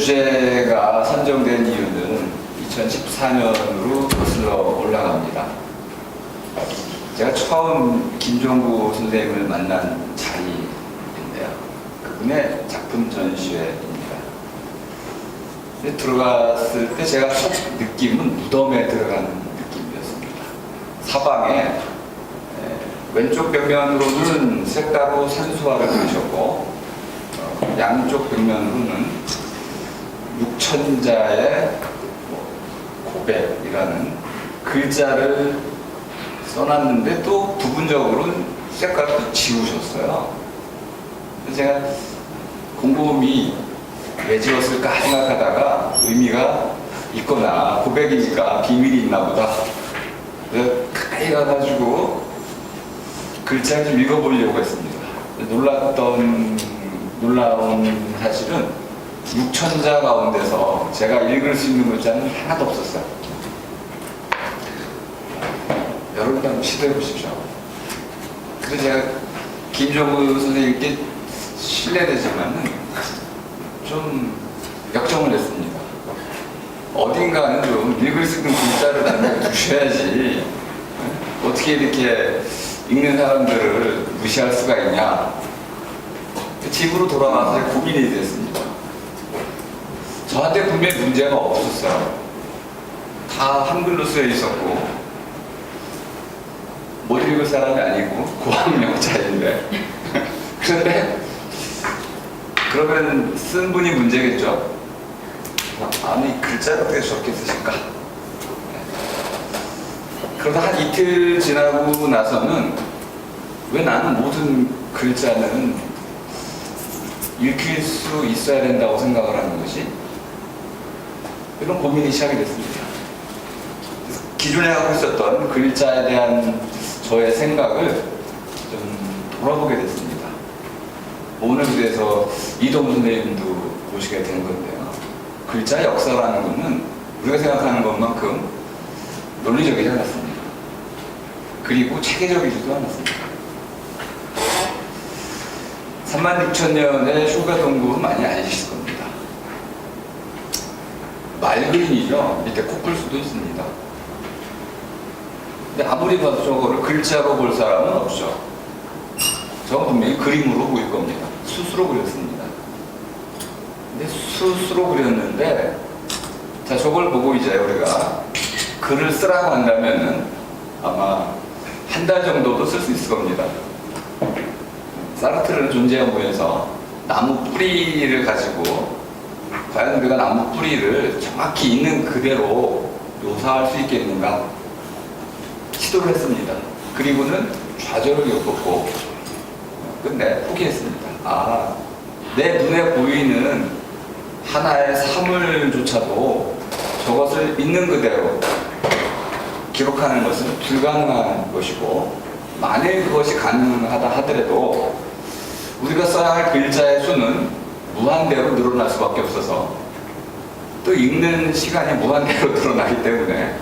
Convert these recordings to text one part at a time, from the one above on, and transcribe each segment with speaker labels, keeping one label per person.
Speaker 1: 주제가 선정된 이유는 2014년으로 거슬러 올라갑니다. 제가 처음 김종구 선생님을 만난 자리인데요. 그분의 작품 전시회입니다. 들어갔을 때 제가 첫 느낌은 무덤에 들어가는 느낌이었습니다. 사방에 왼쪽 벽면으로는 색다로 산수화를 그리셨고 양쪽 벽면으로는 육천자의 고백이라는 글자를 써놨는데 또 부분적으로는 색깔도 지우셨어요. 그래서 제가 곰곰이 왜 지웠을까 생각하다가 의미가 있거나 고백이니까 비밀이 있나 보다. 그래서 가까이 가가지고 글자를 좀 읽어보려고 했습니다. 놀라운 사실은 6천자 가운데서 제가 읽을 수 있는 글자는 하나도 없었어요. 여러분도 한번 시도해 보십시오. 그래서 제가 김종구 선생님께 신뢰되지만은 좀 역정을 냈습니다. 어딘가는 좀 읽을 수 있는 글자를 남겨두셔야지 어떻게 이렇게 읽는 사람들을 무시할 수가 있냐. 집으로 돌아와서 고민이 됐습니다. 저한테 분명히 문제가 없었어요. 다 한글로 쓰여 있었고 못 읽을 사람이 아니고 고학력자인데 그런데 그러면 쓴 분이 문제겠죠? 아니 글자를 어떻게 저렇게 쓰실까? 그러다 한 이틀 지나고 나서는 왜 나는 모든 글자는 읽힐 수 있어야 된다고 생각을 하는 것이? 이런 고민이 시작이 됐습니다. 기존에 하고 있었던 글자에 대한 저의 생각을 좀 돌아보게 됐습니다. 오늘 그래서 이동 선생님도 모시게 된 건데요. 글자 역사라는 것은 우리가 생각하는 것만큼 논리적이지 않았습니다. 그리고 체계적이지도 않았습니다. 36,000년의 쇼가동굴은 많이 아시실 겁니다. 말그림이죠. 밑에 코뿔 수도 있습니다. 근데 아무리 봐도 저거를 글자로 볼 사람은 없죠. 저건 분명히 그림으로 보일 겁니다. 숯으로 그렸습니다. 근데 숯으로 그렸는데, 자, 저걸 보고 이제 우리가 글을 쓰라고 한다면은 아마 한 달 정도도 쓸 수 있을 겁니다. 사르트르는 존재 연구에서 나무 뿌리를 가지고 과연 우리가 나무 뿌리를 정확히 있는 그대로 묘사할 수 있겠는가 시도를 했습니다. 그리고는 좌절을 겪었고 끝내 포기했습니다. 내 눈에 보이는 하나의 사물조차도 저것을 있는 그대로 기록하는 것은 불가능한 것이고, 만일 그것이 가능하다 하더라도 우리가 써야 할 글자의 수는 무한대로 늘어날 수밖에 없어서, 또 읽는 시간이 무한대로 늘어나기 때문에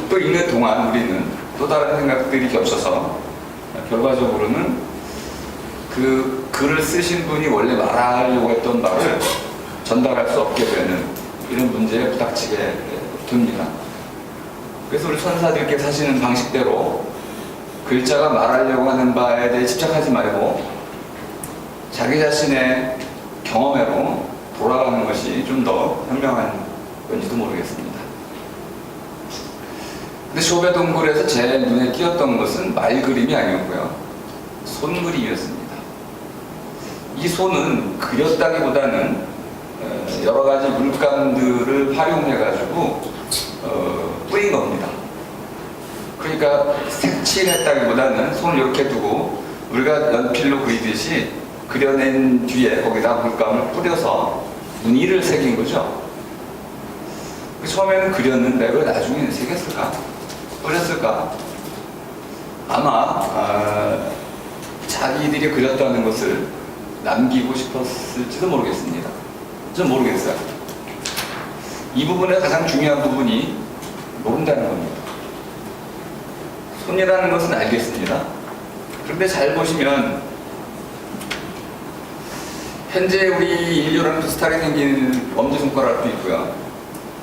Speaker 1: 또 읽는 동안 우리는 또 다른 생각들이 겹쳐서 결과적으로는 그 글을 쓰신 분이 원래 말하려고 했던 말을 전달할 수 없게 되는 이런 문제에 부닥치게 됩니다. 그래서 우리 천사들께서 하시는 방식대로 글자가 말하려고 하는 바에 대해 집착하지 말고 자기 자신의 경험으로 돌아가는 것이 좀 더 현명한 건지도 모르겠습니다. 근데 쇼베동굴에서 제 눈에 띄었던 것은 말 그림이 아니었고요, 손 그림이었습니다. 이 손은 그렸다기보다는 여러 가지 물감들을 활용해가지고 뿌린 겁니다. 그러니까 색칠했다기보다는 손을 이렇게 두고 우리가 연필로 그리듯이 그려낸 뒤에 거기다 물감을 뿌려서 무늬를 새긴 거죠. 처음에는 그렸는데 왜 나중에는 새겼을까? 뿌렸을까? 아마 자기들이 그렸다는 것을 남기고 싶었을지도 모르겠습니다. 전 모르겠어요. 이 부분의 가장 중요한 부분이 모른다는 겁니다. 손이라는 것은 알겠습니다. 그런데 잘 보시면 현재 우리 인류랑 비슷하게 생긴 엄지손가락도 있고요.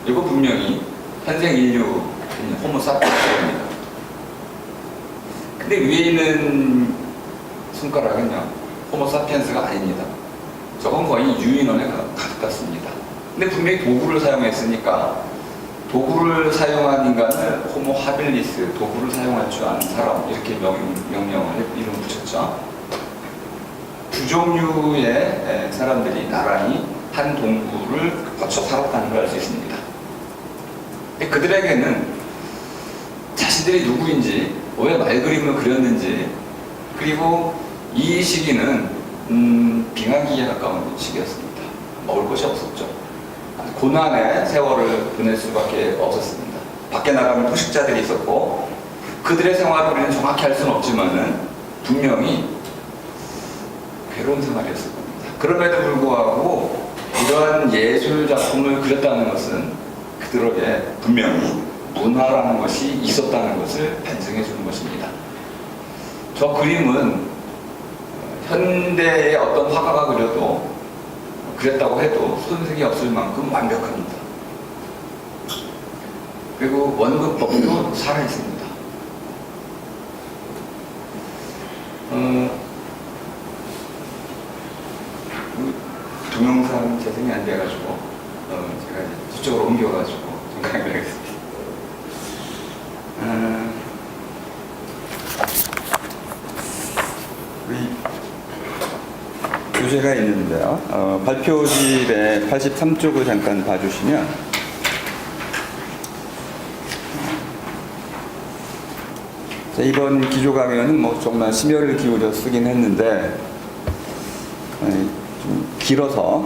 Speaker 1: 이거 분명히 현생 인류 호모사피엔스입니다. 근데 위에 있는 손가락은요, 호모사피엔스가 아닙니다. 저건 거의 유인원에 가깝습니다. 근데 분명히 도구를 사용했으니까 도구를 사용한 인간을 호모 하빌리스, 도구를 사용할 줄 아는 사람, 이렇게 명령을 이름 붙였죠. 두 종류의 사람들이 나란히 한 동굴을 거쳐 살았다는 걸 알 수 있습니다. 근데 그들에게는 자신들이 누구인지, 왜 말그림을 그렸는지, 그리고 이 시기는 빙하기에 가까운 시기였습니다. 먹을 것이 없었죠. 고난의 세월을 보낼 수밖에 없었습니다. 밖에 나가면 포식자들이 있었고, 그들의 생활을 우리는 정확히 알 수는 없지만은 분명히 괴로운 생활이었을 겁니다. 그럼에도 불구하고 이러한 예술 작품을 그렸다는 것은 그들에게 분명히 문화라는 것이 있었다는 것을 반증해 주는 것입니다. 저 그림은 현대의 어떤 화가가 그려도 그랬다고 해도 손색이 없을 만큼 완벽합니다. 그리고 원근법도 살아있습니다. 동영상 재생이 안 돼가지고 제가 이제 저쪽으로 옮겨가지고 좀 강의하겠습니다.
Speaker 2: 교재가 있는데요. 발표집의 83쪽을 잠깐 봐주시면 이번 기조 강연은 뭐 정말 심혈을 기울여 쓰긴 했는데 좀 길어서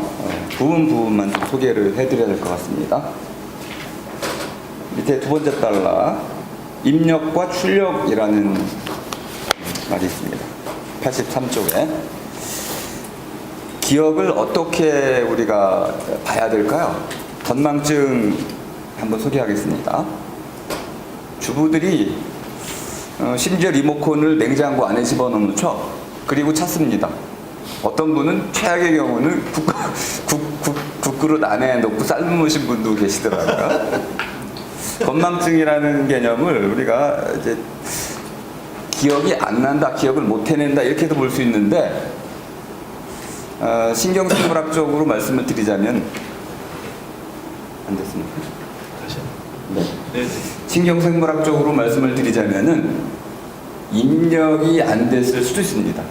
Speaker 2: 부분만 좀 소개를 해드려야 될 것 같습니다. 밑에 두 번째 달라 입력과 출력이라는 말이 있습니다. 83쪽에 기억을 어떻게 우리가 봐야 될까요? 전망증 한번 소개하겠습니다. 주부들이 심지어 리모컨을 냉장고 안에 집어넣죠. 그리고 찾습니다. 어떤 분은 최악의 경우는 국그릇 안에 넣고 삶으신 분도 계시더라고요. 건망증이라는 개념을 우리가 이제 기억이 안 난다, 기억을 못 해낸다 이렇게도 볼 수 있는데 신경생물학적으로 말씀을 드리자면 안 됐습니까? 네. 네. 신경생물학적으로 말씀을 드리자면은 입력이 안 됐을 수도 있습니다.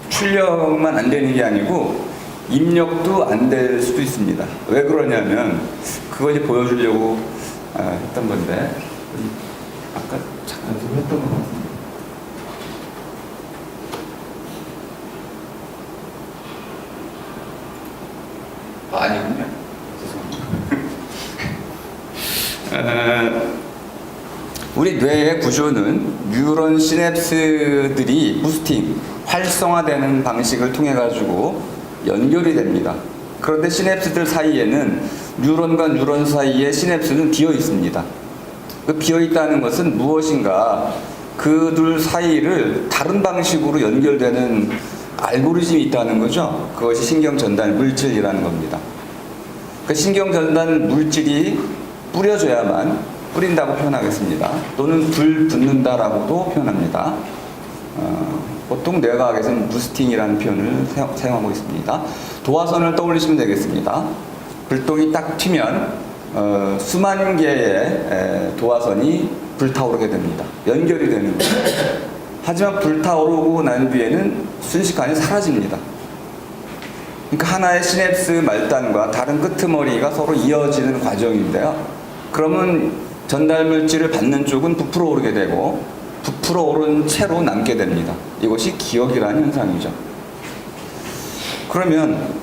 Speaker 2: 출력만 안 되는 게 아니고 입력도 안 될 수도 있습니다. 왜 그러냐면 그거 이제 보여주려고 했던 건데 아까 잠깐 했던 것 같습니다.
Speaker 1: 아니군요.
Speaker 2: 죄송합니다. 우리 뇌의 구조는 뉴런 시냅스들이 부스팅, 활성화되는 방식을 통해 가지고 연결이 됩니다. 그런데 시냅스들 사이에는 뉴런과 뉴런 사이에 시냅스는 비어 있습니다. 그 비어 있다는 것은 무엇인가 그 둘 사이를 다른 방식으로 연결되는 알고리즘이 있다는 거죠. 그것이 신경 전달 물질이라는 겁니다. 그 신경 전달 물질이 뿌려져야만 뿌린다고 표현하겠습니다. 또는 불 붙는다라고도 표현합니다. 보통 뇌과학에서는 부스팅이라는 표현을 사용하고 있습니다. 도화선을 떠올리시면 되겠습니다. 불똥이 딱 튀면 수만 개의 도화선이 불타오르게 됩니다. 연결이 되는 거죠. 하지만 불타오르고 난 뒤에는 순식간에 사라집니다. 그러니까 하나의 시냅스 말단과 다른 끄트머리가 서로 이어지는 과정인데요. 그러면 전달 물질을 받는 쪽은 부풀어 오르게 되고 부풀어 오른 채로 남게 됩니다. 이것이 기억이라는 현상이죠. 그러면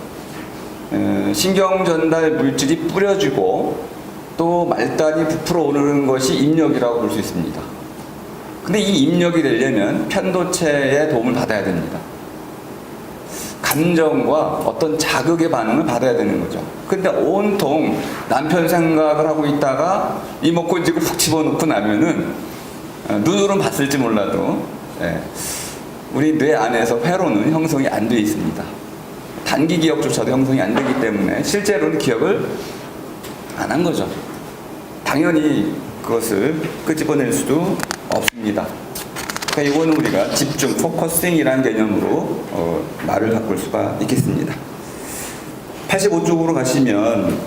Speaker 2: 신경 전달 물질이 뿌려지고 또 말단이 부풀어 오르는 것이 입력이라고 볼 수 있습니다. 근데 이 입력이 되려면 편도체의 도움을 받아야 됩니다. 감정과 어떤 자극의 반응을 받아야 되는 거죠. 근데 온통 남편 생각을 하고 있다가 리모컨 짚고 훅 집어넣고 나면은 눈으로는 봤을지 몰라도 우리 뇌 안에서 회로는 형성이 안 돼 있습니다. 단기 기억조차도 형성이 안 되기 때문에 실제로는 기억을 안 한 거죠. 당연히 그것을 끄집어낼 수도 없습니다. 그러니까 이거는 우리가 집중, 포커싱이라는 개념으로 말을 바꿀 수가 있겠습니다. 85쪽으로 가시면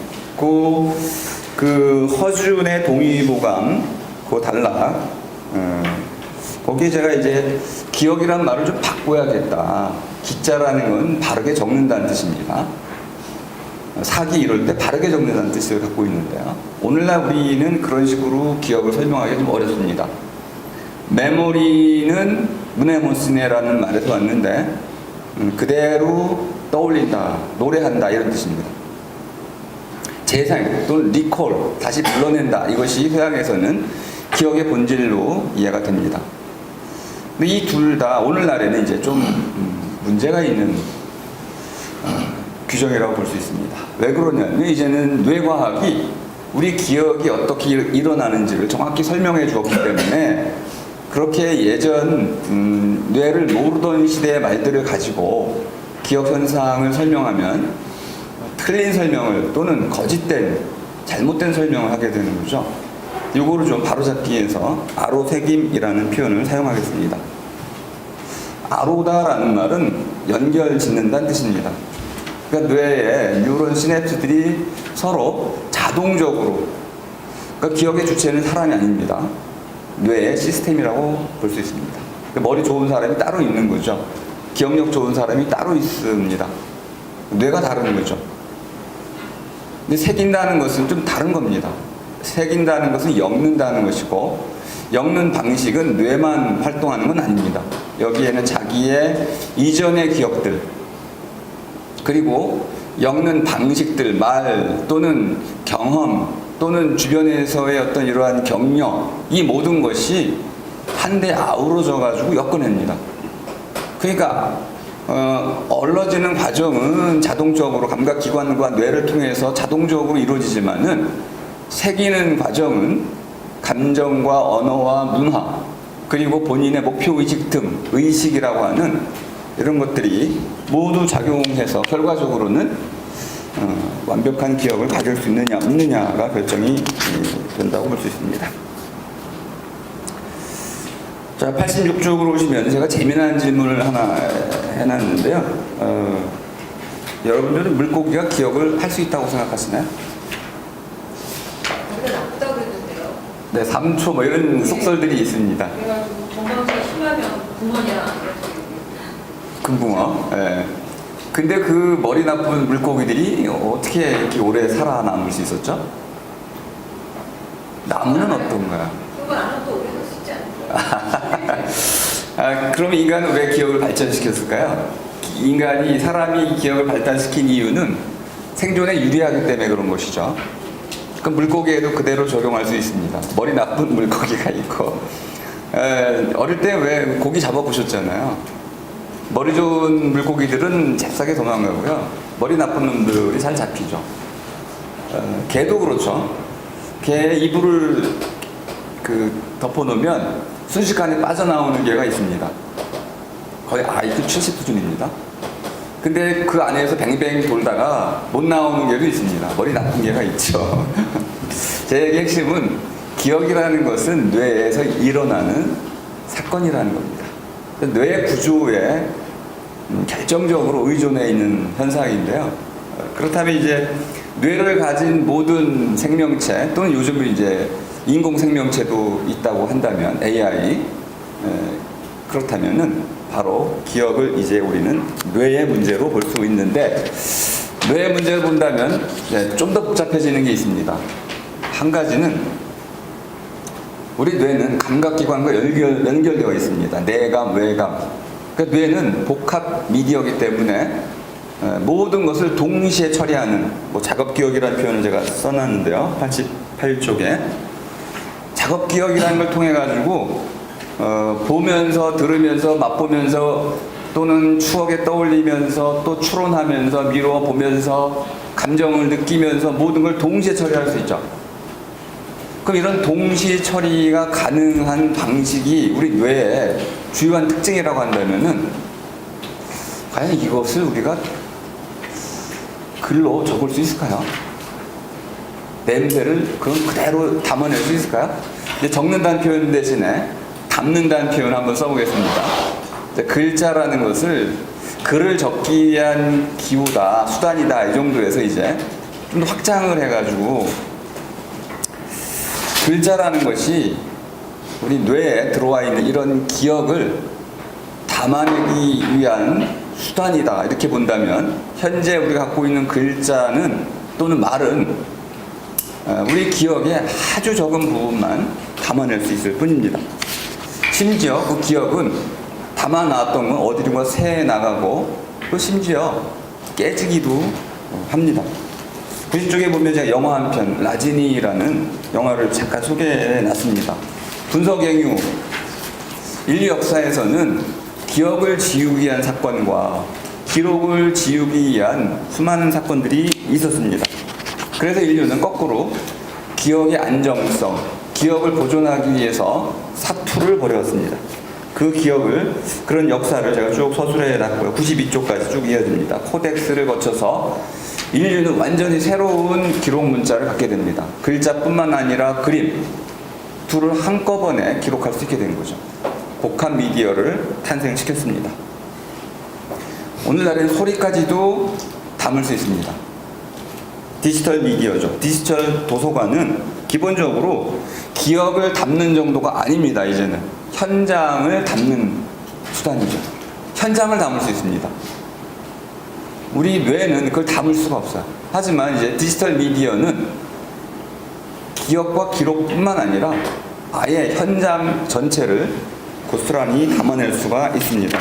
Speaker 2: 그 허준의 동의보감 그거 단락 거기에 제가 이제 기억이란 말을 좀 바꿔야겠다. 기자라는 건 바르게 적는다는 뜻입니다. 사기 이럴 때 바르게 적는다는 뜻을 갖고 있는데요. 오늘날 우리는 그런 식으로 기억을 설명하기 좀 어렵습니다. 메모리는 무네모스네라는 말에서 왔는데 그대로 떠올린다, 노래한다 이런 뜻입니다. 재생 또는 리콜, 다시 불러낸다 이것이 서양에서는 기억의 본질로 이해가 됩니다. 근데 이 둘 다 오늘날에는 이제 좀 문제가 있는 규정이라고 볼 수 있습니다. 왜 그러냐면 이제는 뇌과학이 우리 기억이 어떻게 일어나는지를 정확히 설명해 주었기 때문에 그렇게 예전 뇌를 모르던 시대의 말들을 가지고 기억 현상을 설명하면 틀린 설명을 또는 거짓된 잘못된 설명을 하게 되는 거죠. 이거를 좀 바로잡기 위해서 아로새김이라는 표현을 사용하겠습니다. 아로다라는 말은 연결 짓는다는 뜻입니다. 그러니까 뇌의 뉴런 시냅스들이 서로 자동적으로, 그러니까 기억의 주체는 사람이 아닙니다. 뇌의 시스템이라고 볼 수 있습니다. 머리 좋은 사람이 따로 있는 거죠. 기억력 좋은 사람이 따로 있습니다. 뇌가 다른 거죠. 근데 새긴다는 것은 좀 다른 겁니다. 새긴다는 것은 엮는다는 것이고, 엮는 방식은 뇌만 활동하는 건 아닙니다. 여기에는 자기의 이전의 기억들, 그리고 엮는 방식들, 말 또는 경험 또는 주변에서의 어떤 이러한 경력, 이 모든 것이 한데 아우러져 가지고 엮어냅니다. 그러니까 얼러지는 과정은 자동적으로 감각기관과 뇌를 통해서 자동적으로 이루어지지만은 새기는 과정은 감정과 언어와 문화 그리고 본인의 목표의식 등 의식이라고 하는 이런 것들이 모두 작용해서 결과적으로는 완벽한 기억을 가질 수 있느냐 없느냐가 결정이 된다고 볼 수 있습니다. 자, 86쪽으로 오시면 제가 재미난 질문을 하나 해놨는데요. 여러분들은 물고기가 기억을 할 수 있다고 생각하시나요?
Speaker 3: 나쁘다고 그랬는데요.
Speaker 2: 네, 3초 뭐 이런 속설들이 있습니다.
Speaker 3: 그래가지고 건강상 심하면 붕어냐
Speaker 2: 금붕어. 예. 근데 그 머리 나쁜 물고기들이 어떻게 이렇게 오래 살아남을 수 있었죠? 나무는 어떤가요?
Speaker 3: 그건 안 하고 오래 살 수 있지 않을까요?
Speaker 2: 그럼 인간은 왜 기억을 발전시켰을까요? 사람이 기억을 발달시킨 이유는 생존에 유리하기 때문에 그런 것이죠. 그 물고기에도 그대로 적용할 수 있습니다. 머리 나쁜 물고기가 있고, 어릴 때 왜 고기 잡아보셨잖아요. 머리 좋은 물고기들은 잽싸게 도망가고요. 머리 나쁜 놈들이 잘 잡히죠. 개도 그렇죠. 개 이불을 덮어놓으면 순식간에 빠져나오는 개가 있습니다. 거의 IQ 70 수준입니다. 근데 그 안에서 뱅뱅 돌다가 못 나오는 개도 있습니다. 머리 나쁜 개가 있죠. 제 얘기의 핵심은 기억이라는 것은 뇌에서 일어나는 사건이라는 겁니다. 뇌 구조에 결정적으로 의존해 있는 현상인데요. 그렇다면 이제 뇌를 가진 모든 생명체 또는 요즘은 이제 인공 생명체도 있다고 한다면 AI, 그렇다면은 바로 기억을 이제 우리는 뇌의 문제로 볼 수 있는데, 뇌의 문제를 본다면 좀 더 복잡해지는 게 있습니다. 한 가지는 우리 뇌는 감각기관과 연결되어 있습니다. 내감, 외감. 그러니까 뇌는 복합 미디어이기 때문에 모든 것을 동시에 처리하는, 작업기억이라는 표현을 제가 써놨는데요. 88쪽에. 작업기억이라는 걸 통해 가지고 보면서, 들으면서, 맛보면서 또는 추억에 떠올리면서 또 추론하면서 미루어 보면서 감정을 느끼면서 모든 걸 동시에 처리할 수 있죠. 그럼 이런 동시 처리가 가능한 방식이 우리 뇌의 주요한 특징이라고 한다면은 과연 이것을 우리가 글로 적을 수 있을까요? 냄새를 그건 그대로 담아낼 수 있을까요? 이제 적는다는 표현 대신에 담는다는 표현 한번 써보겠습니다. 이제 글자라는 것을 글을 적기 위한 기호다, 수단이다, 이 정도에서 이제 좀 더 확장을 해가지고 글자라는 것이 우리 뇌에 들어와 있는 이런 기억을 담아내기 위한 수단이다, 이렇게 본다면 현재 우리가 갖고 있는 글자는 또는 말은 우리 기억의 아주 적은 부분만 담아낼 수 있을 뿐입니다. 심지어 그 기억은 담아놨던 건 어디론가 새어 나가고 또 심지어 깨지기도 합니다. 90쪽에 보면 제가 영화 한 편, 라지니라는 영화를 잠깐 소개해놨습니다. 분석행유, 인류 역사에서는 기억을 지우기 위한 사건과 기록을 지우기 위한 수많은 사건들이 있었습니다. 그래서 인류는 거꾸로 기억의 안정성, 기억을 보존하기 위해서 사투를 벌였습니다. 그 기억을, 그런 역사를 제가 쭉 서술해 놨고요. 92쪽까지 쭉 이어집니다. 코덱스를 거쳐서 인류는 완전히 새로운 기록 문자를 갖게 됩니다. 글자뿐만 아니라 그림, 둘을 한꺼번에 기록할 수 있게 된 거죠. 복합 미디어를 탄생시켰습니다. 오늘날엔 소리까지도 담을 수 있습니다. 디지털 미디어죠. 디지털 도서관은 기본적으로 기억을 담는 정도가 아닙니다. 이제는 현장을 담는 수단이죠. 현장을 담을 수 있습니다. 우리 뇌는 그걸 담을 수가 없어요. 하지만 이제 디지털 미디어는 기억과 기록뿐만 아니라 아예 현장 전체를 고스란히 담아낼 수가 있습니다.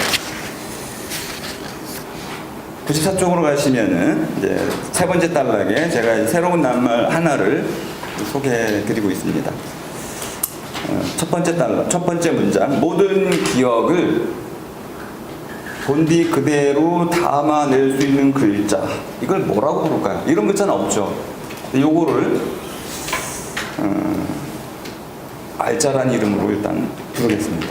Speaker 2: 94쪽으로 가시면은 이제 세 번째 단락에 제가 새로운 낱말 하나를 소개해 드리고 있습니다. 첫 번째 단락, 첫 번째 문장. 모든 기억을 본디 그대로 담아낼 수 있는 글자. 이걸 뭐라고 부를까요? 이런 글자는 없죠. 요거를 알자라는 이름으로 일단 부르겠습니다.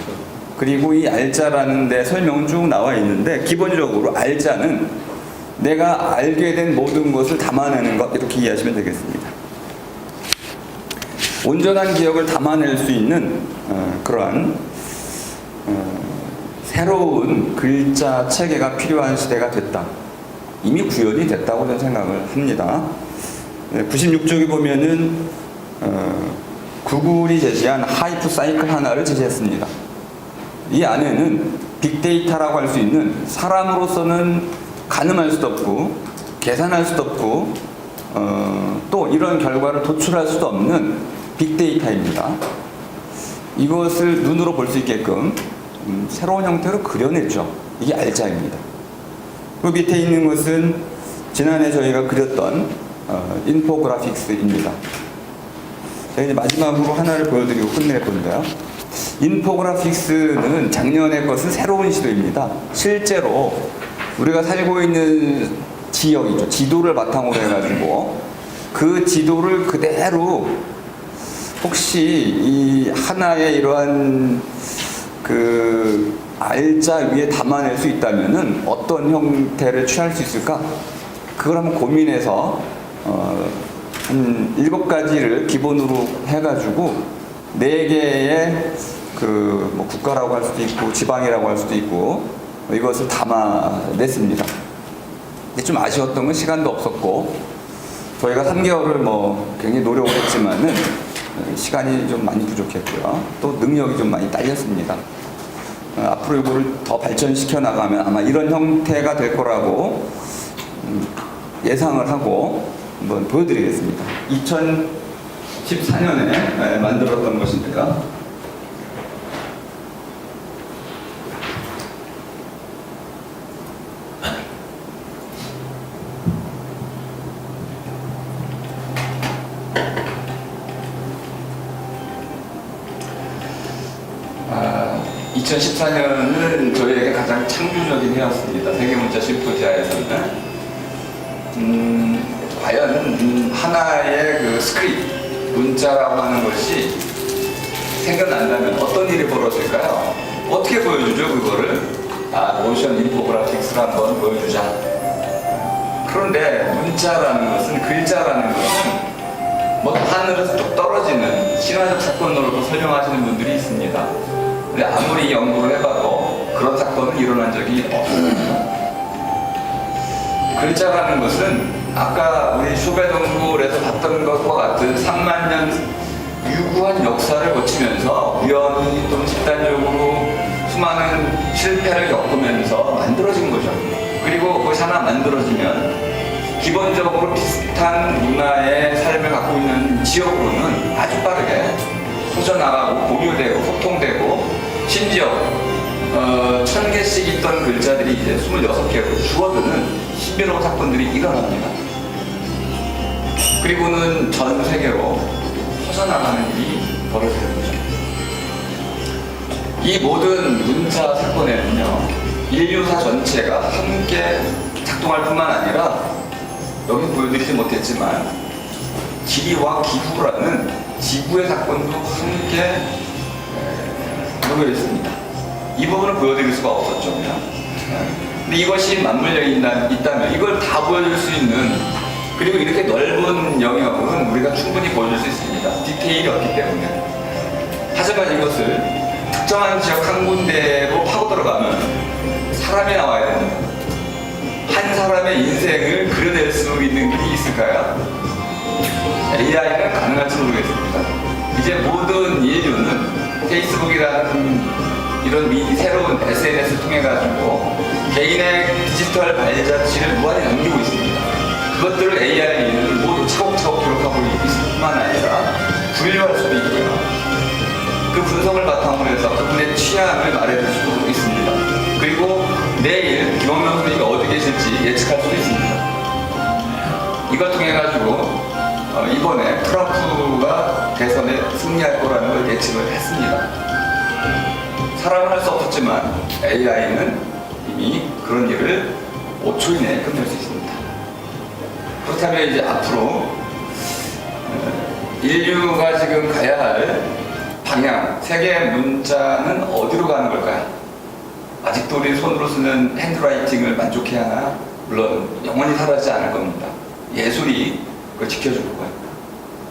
Speaker 2: 그리고 이 알자라는 데 설명은 쭉 나와 있는데 기본적으로 알자는 내가 알게 된 모든 것을 담아내는 것, 이렇게 이해하시면 되겠습니다. 온전한 기억을 담아낼 수 있는 그러한 새로운 글자 체계가 필요한 시대가 됐다. 이미 구현이 됐다고 저는 생각을 합니다. 96쪽에 보면은 구글이 제시한 하이프 사이클 하나를 제시했습니다. 이 안에는 빅데이터라고 할 수 있는 사람으로서는 가늠할 수도 없고 계산할 수도 없고 또 이런 결과를 도출할 수도 없는 빅데이터입니다. 이것을 눈으로 볼 수 있게끔 새로운 형태로 그려냈죠. 이게 알자입니다. 그 밑에 있는 것은 지난해 저희가 그렸던 인포그래픽스입니다. 제가 이제 마지막으로 하나를 보여드리고 끝낼 건데요. 인포그래픽스는 작년의 것은 새로운 시도입니다. 실제로 우리가 살고 있는 지역이죠. 지도를 바탕으로 해가지고 그 지도를 그대로 혹시 이 하나의 이러한 그 알자 위에 담아낼 수 있다면은 어떤 형태를 취할 수 있을까? 그걸 한번 고민해서 한 7가지를 기본으로 해가지고 4개의 그 뭐 국가라고 할 수도 있고 지방이라고 할 수도 있고 이것을 담아냈습니다. 근데 좀 아쉬웠던 건 시간도 없었고 저희가 3개월을 뭐 굉장히 노력을 했지만은 시간이 좀 많이 부족했고요. 또 능력이 좀 많이 딸렸습니다. 앞으로 이거를 더 발전시켜 나가면 아마 이런 형태가 될 거라고 예상을 하고 한번 보여드리겠습니다. 2014년에 만들었던 것인데요.
Speaker 1: 아, 2014년은 저희에게 가장 창조적인 해였습니다. 세계문자 심포지아에서는. 과연 하나의 그 스크립트, 문자라고 하는 것이 생겨난다면 어떤 일이 벌어질까요? 어떻게 보여주죠, 그거를? 노션 인포그래픽스를 한번 보여주자. 그런데 문자라는 것은, 글자라는 것은 뭐 하늘에서 뚝 떨어지는 신화적 사건으로도 설명하시는 분들이 있습니다. 근데 아무리 연구를 해봐도 그런 사건은 일어난 적이 없습니다. 글자라는 것은 아까 우리 쇼베동굴에서 봤던 것과 같은 3만 년 유구한 역사를 거치면서 우연히 또는 집단적으로 수많은 실패를 겪으면서 만들어진 거죠. 그리고 그것이 하나 만들어지면 기본적으로 비슷한 문화의 삶을 갖고 있는 지역으로는 아주 빠르게 퍼져나가고 공유되고 소통되고 심지어 1000개씩 있던 글자들이 이제 26개로 줄어드는 신비로운 사건들이 일어납니다. 그리고는 전 세계로 퍼져나가는 일이 벌어지는 거죠. 이 모든 문자 사건에는요, 인류사 전체가 함께 작동할 뿐만 아니라 여기 보여드리지 못했지만 지리와 기후라는 지구의 사건도 함께 놓여 있습니다. 이 부분을 보여드릴 수가 없었죠, 그냥. 근데 이것이 맞물려 있다면 이걸 다 보여줄 수 있는, 그리고 이렇게 넓은 영역은 우리가 충분히 보여줄 수 있습니다. 디테일이 없기 때문에. 하지만 이것을 특정한 지역 한 군데로 파고 들어가면 사람이 나와야 됩니다. 한 사람의 인생을 그려낼 수 있는 길이 있을까요? AI는 가능할지 모르겠습니다. 이제 모든 인류는 페이스북이라는 이런 새로운 SNS를 통해 가지고 개인의 디지털 발자취를 무한히 남기고 있습니다. 그것들을 AI는 모두 차곡차곡 기록하고 있을 뿐만 아니라 분류할 수도 있고요. 그 분석을 바탕으로 해서 그분의 취향을 말해줄 수도 있습니다. 그리고 내일 김원명 선생님이 어디 계실지 예측할 수도 있습니다. 이걸 통해 가지고 이번에 트럼프가 대선에 승리할 거라는 걸 예측을 했습니다. 사람은 할 수 없었지만 AI는 이미 그런 일을 5초 이내에 끝낼 수 있습니다. 그렇다면 이제 앞으로 인류가 지금 가야 할 방향, 세계 문자는 어디로 가는 걸까요? 아직도 우리 손으로 쓰는 핸드라이팅을 만족해야 하나? 물론 영원히 사라지지 않을 겁니다. 예술이 그걸 지켜줄 거예요.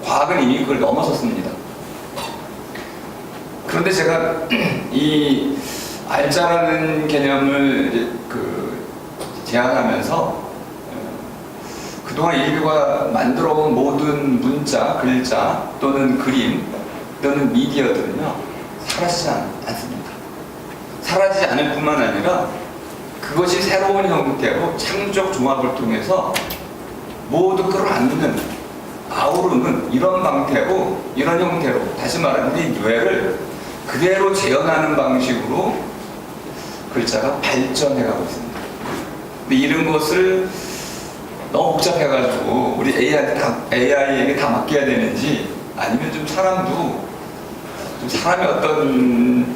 Speaker 1: 과학은 이미 그걸 넘어섰습니다. 그런데 제가 이 알자라는 개념을 제안하면서 그동안 인류가 만들어온 모든 문자, 글자 또는 그림 또는 미디어들은요 사라지지 않습니다. 사라지지 않을 뿐만 아니라 그것이 새로운 형태로 창조적 종합을 통해서 모두 끌어안는, 아우르는 이런 방태로, 이런 형태로, 다시 말하면 우리 뇌를 그대로 재현하는 방식으로 글자가 발전해가고 있습니다. 근데 이런 것을 너무 복잡해가지고 우리 AI에게 다 맡겨야 되는지, 아니면 좀 사람도 좀 사람의 어떤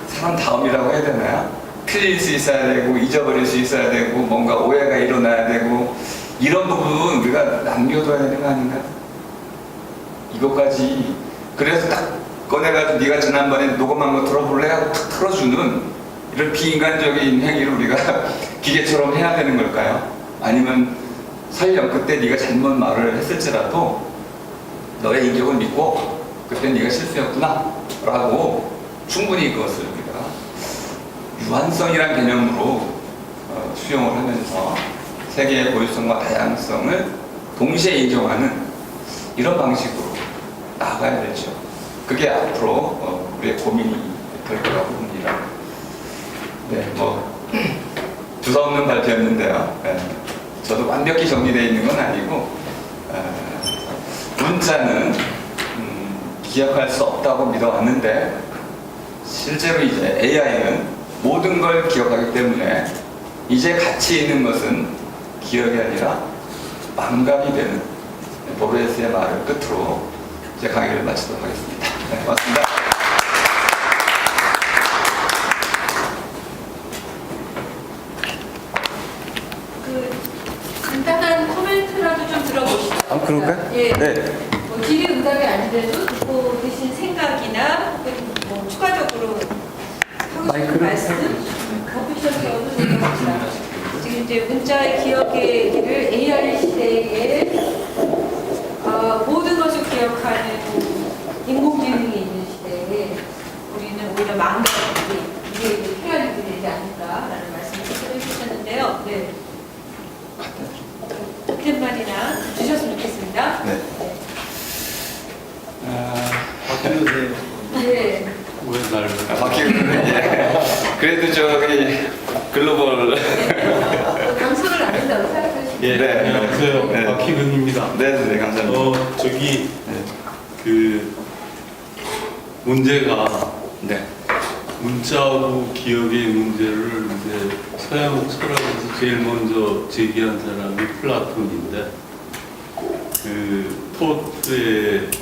Speaker 1: 사람다움이라고 해야 되나요? 틀릴 수 있어야 되고 잊어버릴 수 있어야 되고 뭔가 오해가 일어나야 되고 이런 부분 우리가 남겨둬야 되는 거 아닌가? 이것까지 그래서 딱 꺼내가지고 네가 지난번에 녹음한 거 들어볼래? 하고 탁 틀어주는 이런 비인간적인 행위를 우리가 기계처럼 해야 되는 걸까요? 아니면 설령 그때 네가 잘못 말을 했을지라도 너의 인격을 믿고 그때 네가 실수였구나 라고 충분히 그것을 우리가 유한성이란 개념으로 수용을 하면서 세계의 고유성과 다양성을 동시에 인정하는 이런 방식으로 나아가야 되죠. 그게 앞으로 우리의 고민이 될 거라고 봅니다. 네, 두서없는 발표였는데요. 네, 저도 완벽히 정리되어 있는 건 아니고 문자는 기억할 수 없다고 믿어왔는데 실제로 이제 AI는 모든 걸 기억하기 때문에 이제 가치 있는 것은 기억이 아니라 망각이 되는 보르헤스의 말을 끝으로 제 강의를 마치도록 하겠습니다. 네, 고맙습니다.
Speaker 3: 간단한 코멘트라도 좀 들어보시죠.
Speaker 2: 그럴까요?
Speaker 3: 예.
Speaker 2: 네.
Speaker 3: 질의 응답이 아니더라도 듣고 계신 생각이나 뭐 추가적으로 하고 싶은
Speaker 2: 마이크를
Speaker 3: 말씀, 오피셜이 어느 정도 지금 우리 이제 문자의 기억의 길을 AI 시대에 모든 것을 기억하는 인공지능이 있는 시대에 우리는 오히려 망각하기 이게 이제 필요한 일이 되지 않을까라는 말씀을 해주셨는데요. 네. 같은 말이나 주셨으면 좋겠습니다.
Speaker 2: 네.
Speaker 4: 바뀌어주세요.
Speaker 3: 네.
Speaker 4: 왜 날?
Speaker 1: 바뀌는 그래도 저기 글로벌
Speaker 3: 강수를 안 한다고 생각하시면
Speaker 4: 예,
Speaker 1: 네.
Speaker 4: 안녕하세요.
Speaker 1: 네.
Speaker 4: 박희근입니다.
Speaker 1: 네, 감사합니다.
Speaker 4: 저기 그 문제가
Speaker 1: 네.
Speaker 4: 문자하고 기억의 문제를 이제 서양 철학에서 제일 먼저 제기한 사람이 플라톤인데 그 토트의 그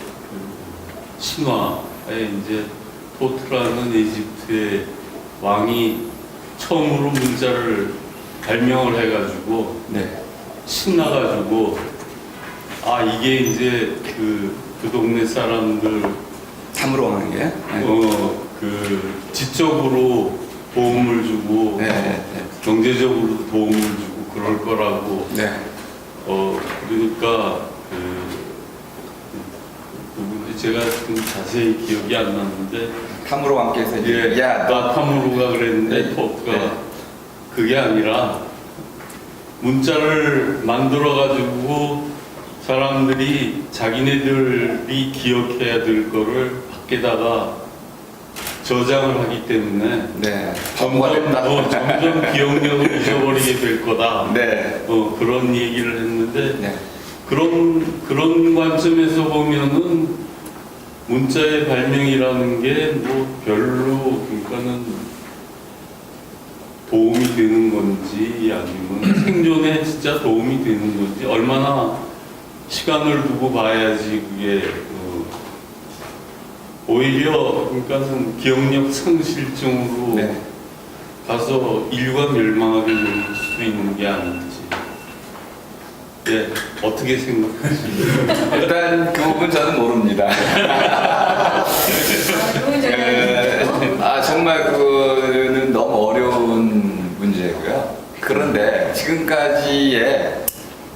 Speaker 4: 신화에 이제 토트라는 이집트의 왕이 처음으로 문자를 발명을 해가지고
Speaker 2: 네.
Speaker 4: 신나가지고 아 이게 이제 그 동네 사람들
Speaker 2: 참으로 하는 게. 네.
Speaker 4: 그 지적으로 도움을 주고
Speaker 2: 네, 네,
Speaker 4: 경제적으로도 도움을 주고 그럴 거라고
Speaker 2: 네.
Speaker 4: 그러니까 누군지 제가 좀 자세히 기억이 안 나는데
Speaker 2: 탐으로 함께해서
Speaker 4: 예,
Speaker 2: 야, 너
Speaker 4: 나타무르가 그랬는데
Speaker 2: 네.
Speaker 4: 토트가
Speaker 2: 네.
Speaker 4: 그게 아니라 문자를 만들어 가지고 사람들이 자기네들이 기억해야 될 거를 밖에다가 저장을 하기 때문에
Speaker 2: 네. 바보가 됐다.
Speaker 4: 점점 기억력을 잊어버리게 될 거다.
Speaker 2: 네.
Speaker 4: 그런 얘기를 했는데
Speaker 2: 네.
Speaker 4: 그런 관점에서 보면은 문자의 발명이라는 게 뭐 별로 그러니까는 도움이 되는 건지 아니면 생존에 진짜 도움이 되는 건지 얼마나 시간을 두고 봐야지 그게 오히려 그러니까는 기억력 상실증으로
Speaker 2: 네.
Speaker 4: 가서 인류가 멸망하게 될 수도 있는 게 아닌지. 예, 어떻게 생각하십니까?
Speaker 1: 일단 그 부분 저는 모릅니다.
Speaker 3: 좋은 점이에요.
Speaker 1: 정말 그거는 너무 어려운 문제고요. 그런데 지금까지의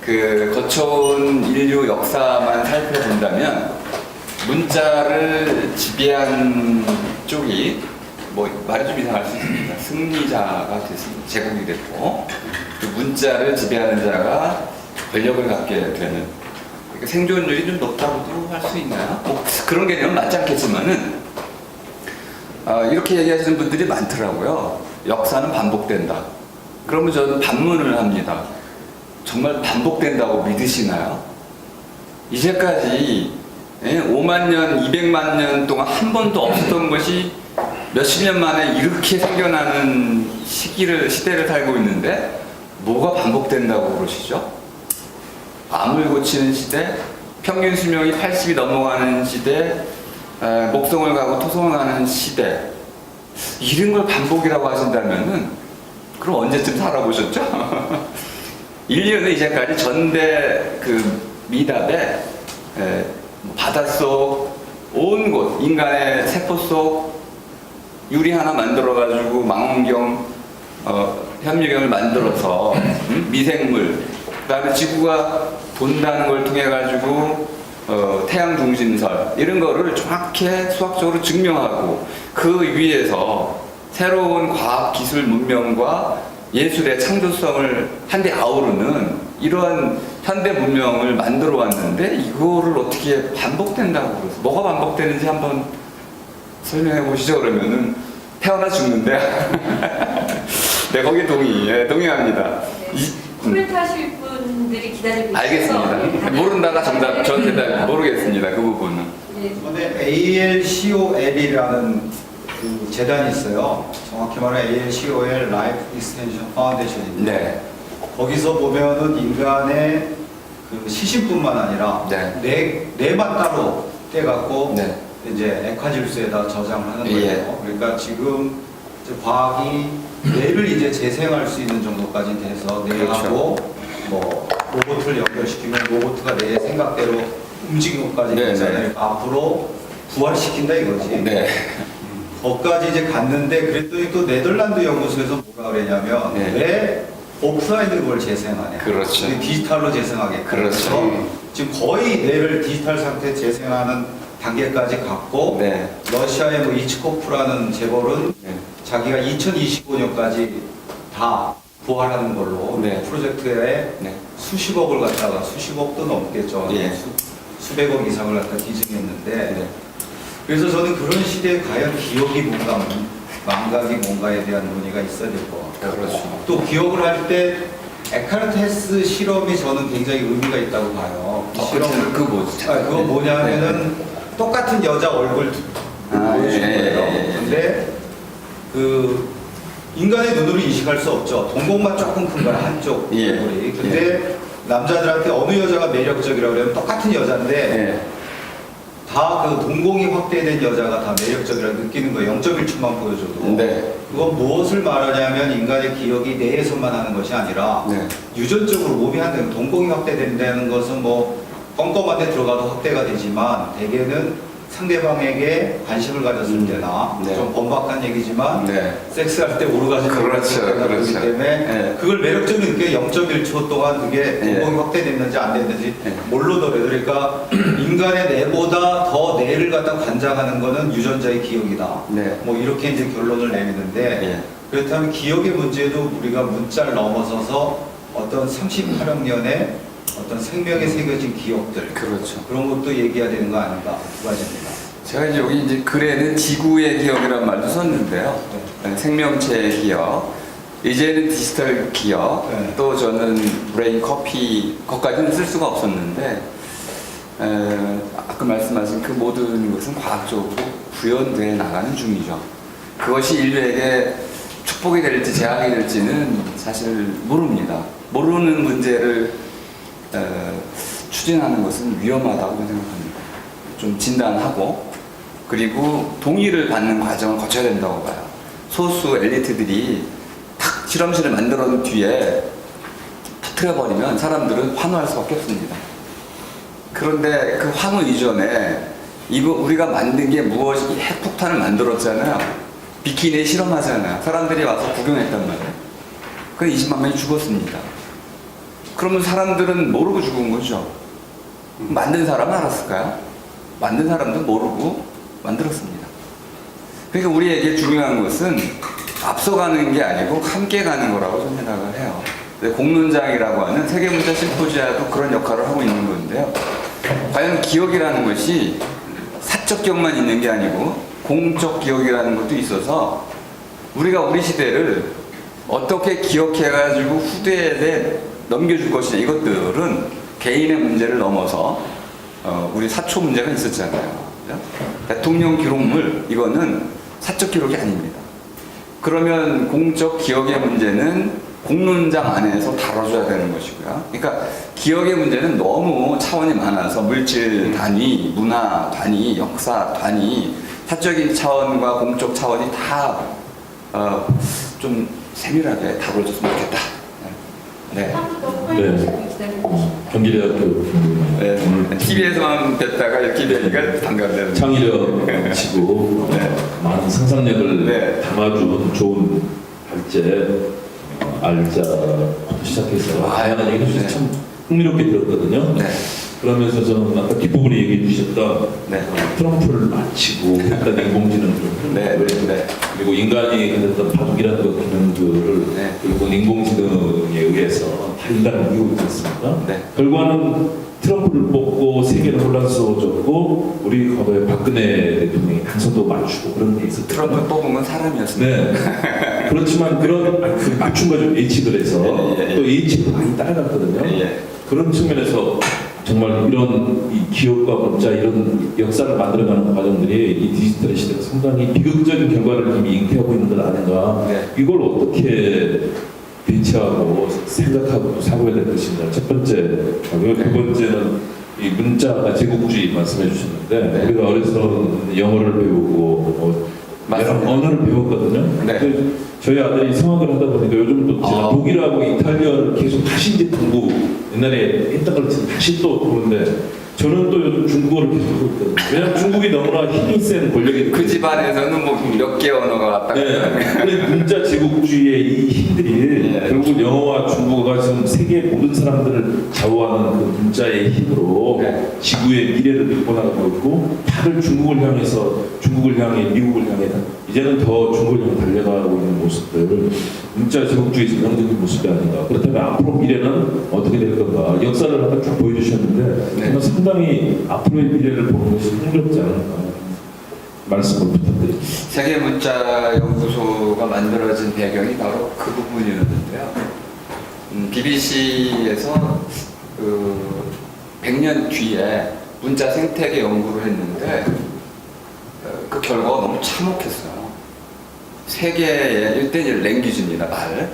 Speaker 1: 그 거쳐온 인류 역사만 살펴본다면 문자를 지배한 쪽이 뭐 말이 좀 이상할 수 있습니다. 승리자가 됐습니다. 제국이 됐고 그 문자를 지배하는 자가 권력을 갖게 되는 그러니까 생존율이 좀 높다고도 할 수 있나요? 뭐 그런 개념은 맞지 않겠지만은 이렇게 얘기하시는 분들이 많더라고요. 역사는 반복된다. 그러면 저는 반문을 합니다. 정말 반복된다고 믿으시나요? 이제까지 5만 년, 200만 년 동안 한 번도 없었던 것이 몇십 년 만에 이렇게 생겨나는 시대를 살고 있는데 뭐가 반복된다고 그러시죠? 암을 고치는 시대, 평균 수명이 80이 넘어가는 시대, 목성을 가고 토성을 가는 시대 이런 걸 반복이라고 하신다면은 그럼 언제쯤 살아보셨죠? 인류는 이제까지 전대 그 미답에 바닷속 온 곳 인간의 세포 속 유리 하나 만들어 가지고 망원경 현미경을 만들어서 미생물 그다음에 지구가 돈다는 걸 통해 가지고 태양 중심설 이런 거를 정확히 수학적으로 증명하고 그 위에서 새로운 과학 기술 문명과 예술의 창조성을 한데 아우르는 이러한 현대 문명을 만들어 왔는데 이거를 어떻게 반복된다고 그래서 뭐가 반복되는지 한번 설명해 보시죠. 그러면은 태어나 죽는데 네 거기 동의합니다.
Speaker 3: 코멘트 하실 분들이 기다리고 있어서
Speaker 1: 알겠습니다. 모른다가 정답 전 대답 모르겠습니다. 그 부분은.
Speaker 3: 네.
Speaker 5: 근데 ALCOL이라는 그 재단이 있어요. 정확히 말하면 ALCOL Life Extension Foundation인데
Speaker 1: 네.
Speaker 5: 거기서 보면은 인간의 그 시신뿐만 아니라 뇌만 따로 떼갖고
Speaker 1: 네.
Speaker 5: 이제 에콰지루스에다 저장을 하는 거예요.
Speaker 1: 예.
Speaker 5: 그러니까 지금 이제 과학이 뇌를 이제 재생할 수 있는 정도까지 돼서 뇌하고 뭐 로봇을 연결시키면 로봇가 내 생각대로 움직이는 것까지
Speaker 1: 네,
Speaker 5: 되잖아요.
Speaker 1: 네.
Speaker 5: 앞으로 부활시킨다 이거지.
Speaker 1: 네.
Speaker 5: 거기까지 이제 갔는데 그랬더니 또 네덜란드 연구소에서 뭐가 그랬냐면
Speaker 1: 네.
Speaker 5: 왜 오프라인으로 걸 재생하네.
Speaker 2: 그렇죠.
Speaker 5: 근데 디지털로 재생하게.
Speaker 2: 그렇죠.
Speaker 5: 지금 거의 뇌를 디지털 상태 재생하는 단계까지 갔고
Speaker 2: 네.
Speaker 5: 러시아의 뭐 이츠코프라는 재벌은
Speaker 2: 네.
Speaker 5: 자기가 2025년까지 다 부활하는 걸로
Speaker 2: 네.
Speaker 5: 프로젝트에
Speaker 2: 네.
Speaker 5: 수십억을 갖다가 수십억도 넘겠죠.
Speaker 2: 예.
Speaker 5: 수백억 이상을 갖다 기증했는데
Speaker 2: 네.
Speaker 5: 그래서 저는 그런 시대에 과연 기억이 뭔가 망각이 뭔가에 대한 논의가 있어야 될 것 같고
Speaker 2: 그렇죠.
Speaker 5: 또 기억을 할 때 에카르테스 실험이 저는 굉장히 의미가 있다고 봐요. 이 실험을
Speaker 2: 그거 뭐지?
Speaker 5: 그거 뭐냐면은 똑같은 여자 얼굴 보여준 거예요. 근데 그 인간의 눈으로 인식할 수 없죠. 동공만 조금 큰 거야 한쪽
Speaker 2: 예.
Speaker 5: 얼굴이. 근데 남자들한테 어느 여자가 매력적이라고 그러면 똑같은 여자인데
Speaker 2: 네.
Speaker 5: 다 그 동공이 확대된 여자가 다 매력적이라고 느끼는 거예요. 0.1초만 보여줘도.
Speaker 2: 네.
Speaker 5: 그건 무엇을 말하냐면 인간의 기억이 뇌에서만 하는 것이 아니라
Speaker 2: 네.
Speaker 5: 유전적으로 몸이 한다는 동공이 확대된다는 것은 뭐 껌껌한 데 들어가도 확대가 되지만 대개는 상대방에게 관심을 가졌을 때나
Speaker 2: 네.
Speaker 5: 좀 번박한 얘기지만
Speaker 2: 네.
Speaker 5: 섹스할 때 오르가즘을
Speaker 2: 그렇죠,
Speaker 5: 가질 때가
Speaker 2: 그렇죠.
Speaker 5: 그렇기 때문에
Speaker 2: 네.
Speaker 5: 그걸 매력적인 게 0.1초 동안 그게 동공이 확대됐는지 안 됐는지
Speaker 2: 네.
Speaker 5: 모르더라도 그러니까 인간의 뇌보다 더 뇌를 갖다 관장하는 거는 유전자의 기억이다.
Speaker 2: 네.
Speaker 5: 뭐 이렇게 이제 결론을 내리는데
Speaker 2: 예.
Speaker 5: 그렇다면 기억의 문제도 우리가 문자를 넘어서서 어떤 38억 년의 어떤 생명에 새겨진 기억들
Speaker 2: 그렇죠.
Speaker 5: 그런 것도 얘기해야 되는 거 아닌가 두 가지입니다.
Speaker 2: 제가 이제 여기 이제 글에는 지구의 기억이라는 말도 썼는데요. 네, 생명체의 기억, 이제는 디지털 기억,
Speaker 5: 네.
Speaker 2: 또 저는 브레인 커피, 것까지는 쓸 수가 없었는데, 아까 말씀하신 그 모든 것은 과학적으로 구현되어 나가는 중이죠. 그것이 인류에게 축복이 될지 재앙이 될지는 사실 모릅니다. 모르는 문제를 추진하는 것은 위험하다고 생각합니다. 좀 진단하고 그리고 동의를 받는 과정을 거쳐야 된다고 봐요. 소수 엘리트들이 탁 실험실을 만들어 놓은 뒤에 터뜨려버리면 사람들은 환호할 수밖에 없습니다. 그런데 그 환호 이전에 이거 우리가 만든 게 무엇이 핵폭탄을 만들었잖아요. 비키니에 실험하잖아요. 사람들이 와서 구경했단 말이에요. 그 20만 명이 죽었습니다. 그러면 사람들은 모르고 죽은 거죠. 만든 사람은 알았을까요? 만든 사람도 모르고 만들었습니다. 그러니까 우리에게 중요한 것은 앞서가는 게 아니고 함께 가는 거라고 저는 생각을 해요. 공론장이라고 하는 세계문자 심포지아도 그런 역할을 하고 있는 건데요. 과연 기억이라는 것이 사적 기억만 있는 게 아니고 공적 기억이라는 것도 있어서 우리가 우리 시대를 어떻게 기억해가지고 후대에 넘겨줄 것이냐 이것들은 개인의 문제를 넘어서 우리 사초 문제가 있었잖아요. 그죠? 대통령 기록물 이거는 사적 기록이 아닙니다. 그러면 공적 기억의 문제는 공론장 안에서 다뤄줘야 되는 것이고요. 그러니까 기억의 문제는 너무 차원이 많아서 물질 단위, 문화 단위, 역사 단위, 사적인 차원과 공적 차원이 다 좀 세밀하게 다뤄졌으면 좋겠다. 네.
Speaker 6: 경기대학교
Speaker 2: 네. TV에서만 뵙다가 이렇게 뵈니까 반갑네요.
Speaker 6: 창의력 치고
Speaker 2: 네.
Speaker 6: 많은 상상력을
Speaker 2: 네.
Speaker 6: 담아준 좋은 발제, 알자부터 시작해서 다양한 얘기를
Speaker 2: 네.
Speaker 6: 참 흥미롭게 들었거든요.
Speaker 2: 네.
Speaker 6: 그러면서 저는 아까 뒷부분에 얘기해 주셨던
Speaker 2: 네.
Speaker 6: 트럼프를 마치고 일단 인공지능을
Speaker 2: 네. 네.
Speaker 6: 그리고 인간이 가졌던 바둑이라는 것 기능들을
Speaker 2: 네.
Speaker 6: 결국은 인공지능에 의해서 다 인간을 이기고 있지 않습니까?
Speaker 2: 네.
Speaker 6: 결과는 트럼프를 뽑고 세계는 혼란스러워졌고 우리 과거에 박근혜 대통령이 당선도 맞추고 그런 게 있었죠.
Speaker 2: 트럼프 뽑은 건 사람이었습니다.
Speaker 6: 네. 그렇지만 그런 그 맞춘 거죠. 예측을 해서
Speaker 2: 예.
Speaker 6: 또 예측도 많이 따라갔거든요.
Speaker 2: 예.
Speaker 6: 그런 측면에서 정말 이런 이 기업과 문자 이런 역사를 만들어가는 과정들이 이 디지털 시대가 상당히 비극적인 결과를 이미 잉태하고 있는 것 아닌가.
Speaker 2: 네.
Speaker 6: 이걸 어떻게 대처하고 생각하고 또 사고해야 될 것이냐. 첫 번째 하고요. 두 번째는 이 문자가 제국주의 말씀해 주셨는데
Speaker 2: 네.
Speaker 6: 우리가 어려서 영어를 배우고 여러
Speaker 2: 맞습니다.
Speaker 6: 언어를 배웠거든요.
Speaker 2: 네.
Speaker 6: 근데 저희 아들이 성악을 하다 보니까 요즘 또 제가 독일하고 이탈리아를 계속 다시 이제 공부 옛날에 했던 걸 다시 또 보는데 저는 또 요즘 중국어를 계속 하고 있거든요. 왜냐하면 중국이 너무나 힘이 센 권력이
Speaker 1: 그 집안에서는 뭐 몇 개 언어가 왔다 갔다
Speaker 6: 네. 우리 문자 제국주의의 이 힘들이
Speaker 1: 네.
Speaker 6: 결국 영어와 중국어가 지금 세계 모든 사람들을 좌우하는 그 문자의 힘으로
Speaker 1: 네.
Speaker 6: 지구의 미래를 밀고나가고 있고 다들 중국을 향해서 중국을 향해 미국을 향해 이제는 더 중국을 향해 달려가고 있는 모습들 문자 제국주의 전형적인 모습이 아닌가. 그렇다면 앞으로 미래는 어떻게 될 건가. 역사를 아까 쭉 보여주셨는데
Speaker 1: 네.
Speaker 6: 저는 상당히 앞으로의 미래를 보는 것이 흥미롭지 않을까. 말씀을 부탁드립니다.
Speaker 1: 세계문자연구소가 만들어진 배경이 바로 그 부분이었는데요. BBC에서 그 100년 뒤에 문자 생태계 연구를 했는데 그 결과가 너무 참혹했어요. 세계의 1대1 랭귀지입니다. 말.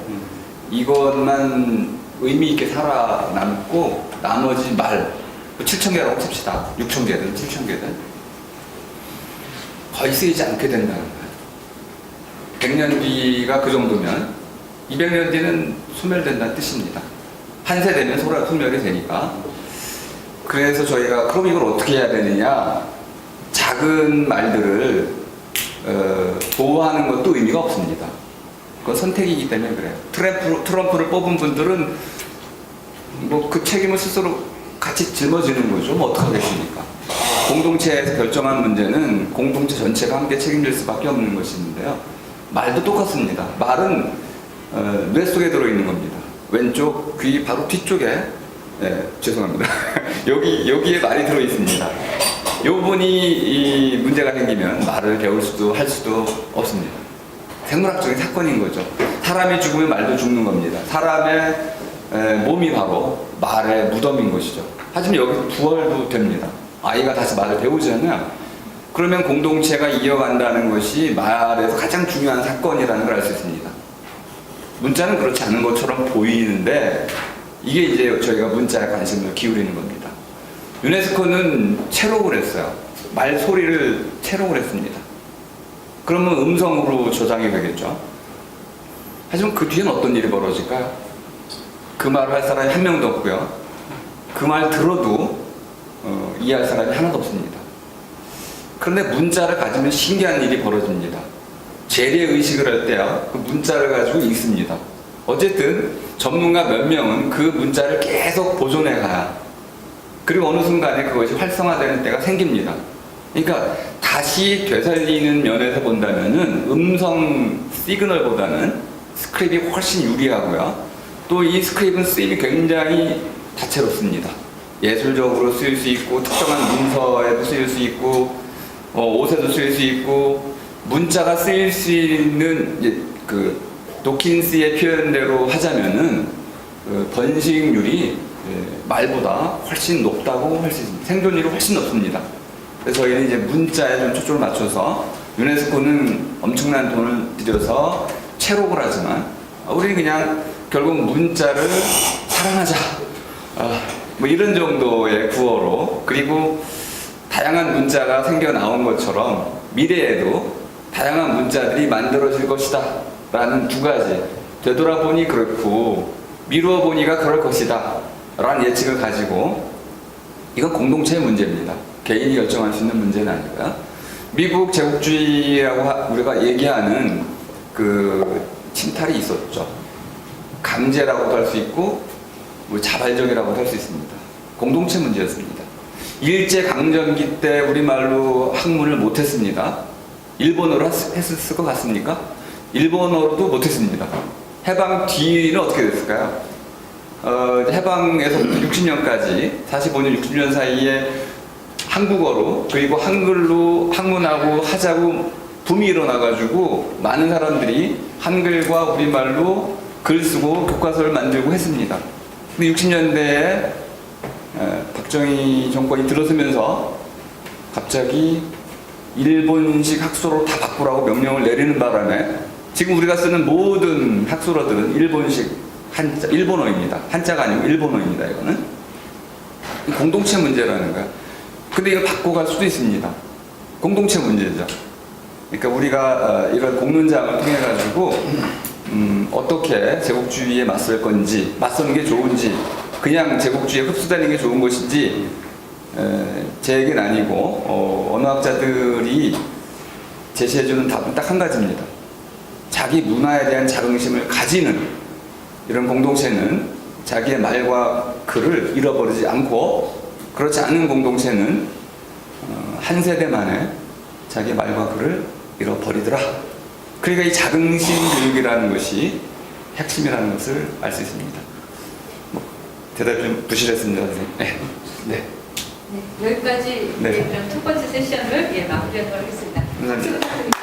Speaker 1: 이것만 의미 있게 살아남고 나머지 말 7,000개라고 칩시다. 6,000개든 7,000개든 거의 쓰이지 않게 된다는 거예요. 100년 뒤가 그 정도면 200년 뒤는 소멸된다는 뜻입니다. 한 세대면 소멸이 되니까. 그래서 저희가 그럼 이걸 어떻게 해야 되느냐. 작은 말들을 보호하는 것도 의미가 없습니다. 그건 선택이기 때문에 그래요. 트럼프를 뽑은 분들은 뭐 그 책임을 스스로 같이 짊어지는 거죠. 뭐 어떡하겠습니까? 공동체에서 결정한 문제는 공동체 전체가 함께 책임질 수밖에 없는 것인데요. 말도 똑같습니다. 말은 뇌 속에 들어있는 겁니다. 왼쪽 귀 바로 뒤쪽에 죄송합니다. 여기에 말이 들어있습니다. 요 분이 이 문제가 생기면 말을 배울 수도 할 수도 없습니다. 생물학적인 사건인 거죠. 사람이 죽으면 말도 죽는 겁니다. 사람의 몸이 바로 말의 무덤인 것이죠. 하지만 여기 부활도 됩니다. 아이가 다시 말을 배우잖아요. 그러면 공동체가 이어간다는 것이 말에서 가장 중요한 사건이라는 걸 알 수 있습니다. 문자는 그렇지 않은 것처럼 보이는데 이게 이제 저희가 문자에 관심을 기울이는 겁니다. 유네스코는 체록을 했어요. 말 소리를 체록을 했습니다. 그러면 음성으로 저장이 되겠죠. 하지만 그 뒤엔 어떤 일이 벌어질까요? 그 말을 할 사람이 한 명도 없고요. 그 말 들어도 이해할 사람이 하나도 없습니다. 그런데 문자를 가지면 신기한 일이 벌어집니다. 재래 의식을 할 때요, 그 문자를 가지고 읽습니다. 어쨌든 전문가 몇 명은 그 문자를 계속 보존해 가야 그리고 어느 순간에 그것이 활성화되는 때가 생깁니다. 그러니까 다시 되살리는 면에서 본다면은 음성 시그널보다는 스크립이 훨씬 유리하고요. 또 이 스크립은 쓰임이 굉장히 다채롭습니다. 예술적으로 쓰일 수 있고 특정한 문서에도 쓰일 수 있고 옷에도 쓰일 수 있고 문자가 쓰일 수 있는 그 도킨스의 표현대로 하자면은 그 번식률이 말보다 훨씬 높다고 할 수 있습니다. 생존율이 훨씬 높습니다. 그래서 저희는 이제 문자에 좀 초점을 맞춰서 유네스코는 엄청난 돈을 들여서 체록을 하지만 우리는 그냥 결국 문자를 사랑하자. 뭐 이런 정도의 구호로 그리고 다양한 문자가 생겨 나온 것처럼 미래에도 다양한 문자들이 만들어질 것이다 라는 두 가지 되돌아보니 그렇고 미루어 보니가 그럴 것이다 라는 예측을 가지고 이건 공동체의 문제입니다. 개인이 결정할 수 있는 문제는 아니고요. 미국 제국주의라고 우리가 얘기하는 그 침탈이 있었죠. 강제라고도 할 수 있고 뭐 자발적이라고도 할 수 있습니다. 공동체 문제였습니다. 일제강점기 때 우리말로 학문을 못했습니다. 일본어로 했을 것 같습니까? 일본어로도 못했습니다. 해방 뒤는 어떻게 됐을까요? 해방에서부터 60년까지 45년 60년 사이에 한국어로 그리고 한글로 학문하고 하자고 붐이 일어나가지고 많은 사람들이 한글과 우리말로 글 쓰고 교과서를 만들고 했습니다. 근데 60년대에 박정희 정권이 들어서면서 갑자기 일본식 학소로 다 바꾸라고 명령을 내리는 바람에 지금 우리가 쓰는 모든 학소로들은 일본식 한자, 일본어입니다. 한자가 아니고 일본어입니다. 이거는 공동체 문제라는 거야. 근데 이걸 바꿔갈 수도 있습니다. 공동체 문제죠. 그러니까 우리가 이런 공론장을 통해 가지고 어떻게 제국주의에 맞설 건지, 맞서는 게 좋은지, 그냥 제국주의에 흡수되는 게 좋은 것인지
Speaker 2: 제 얘기는 아니고 언어학자들이 제시해주는 답은 딱 한 가지입니다. 자기 문화에 대한 자긍심을 가지는 이런 공동체는 자기의 말과 글을 잃어버리지 않고, 그렇지 않은 공동체는 한 세대 만에 자기 말과 글을 잃어버리더라. 그러니까 이 자긍심 교육이라는 것이 핵심이라는 것을 알 수 있습니다. 대답이 좀 부실했습니다, 선생님. 네. 네.
Speaker 3: 네, 여기까지
Speaker 2: 네.
Speaker 3: 그럼 첫 번째 세션을 마무리하도록 하겠습니다.
Speaker 2: 감사합니다.
Speaker 3: 박수 부탁드립니다.